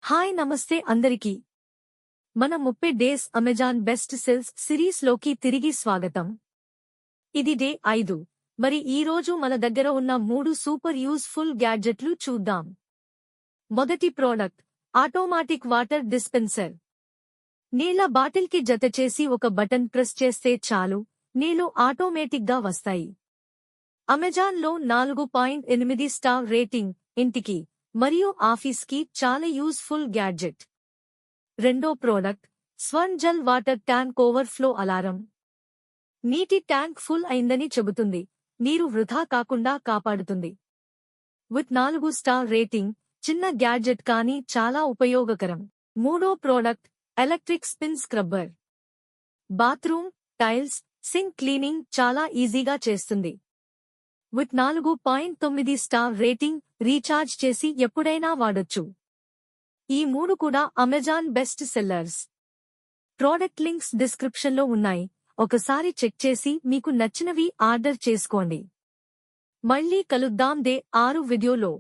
Hi నమస్తే అందరికీ మన 30 days Amazon best cells series లోకి తిరిగి స్వాగతం. ఇది డే 5. మరి ఈ రోజు మన దగ్గర ఉన్న 3 సూపర్ యూస్ఫుల్ గ్యాడ్జెట్లు చూద్దాం. మొదటి ప్రోడక్ట్ ఆటోమాటిక్ వాటర్ డిస్పెన్సర్. నీళ్ల బాటిల్కి జతచేసి ఒక బటన్ ప్రెస్ చేస్తే చాలు, నీళ్లు ఆటోమేటిక్గా వస్తాయి. అమెజాన్లో 4.8 స్టార్ రేటింగ్. ఇంటికి మరియు ఆఫీస్కి చాలా యూస్ఫుల్ గ్యాడ్జెట్. రెండో ప్రోడక్ట్ స్వర్న్ జెల్ వాటర్ ట్యాంక్ ఓవర్ఫ్లో అలారం. నీటి ట్యాంక్ ఫుల్ అయిందని చెబుతుంది, నీరు వృధా కాకుండా కాపాడుతుంది. విత్ 4 స్టార్ రేటింగ్, చిన్న గ్యాడ్జెట్ కానీ చాలా ఉపయోగకరం. మూడో product electric spin scrubber. Bathroom, tiles, sink cleaning చాలా ఈజీగా చేస్తుంది. విత్ 4.9 స్టార్ రేటింగ్, రీఛార్జ్ చేసి ఎప్పుడైనా వాడొచ్చు. ఈ 3 కూడా Amazon best sellers. Product links డిస్క్రిప్షన్లో ఉన్నాయి, ఒకసారి చెక్ చేసి మీకు నచ్చినవి ఆర్డర్ చేసుకోండి. మళ్ళీ కలుద్దాం డే 6 వీడియోలో.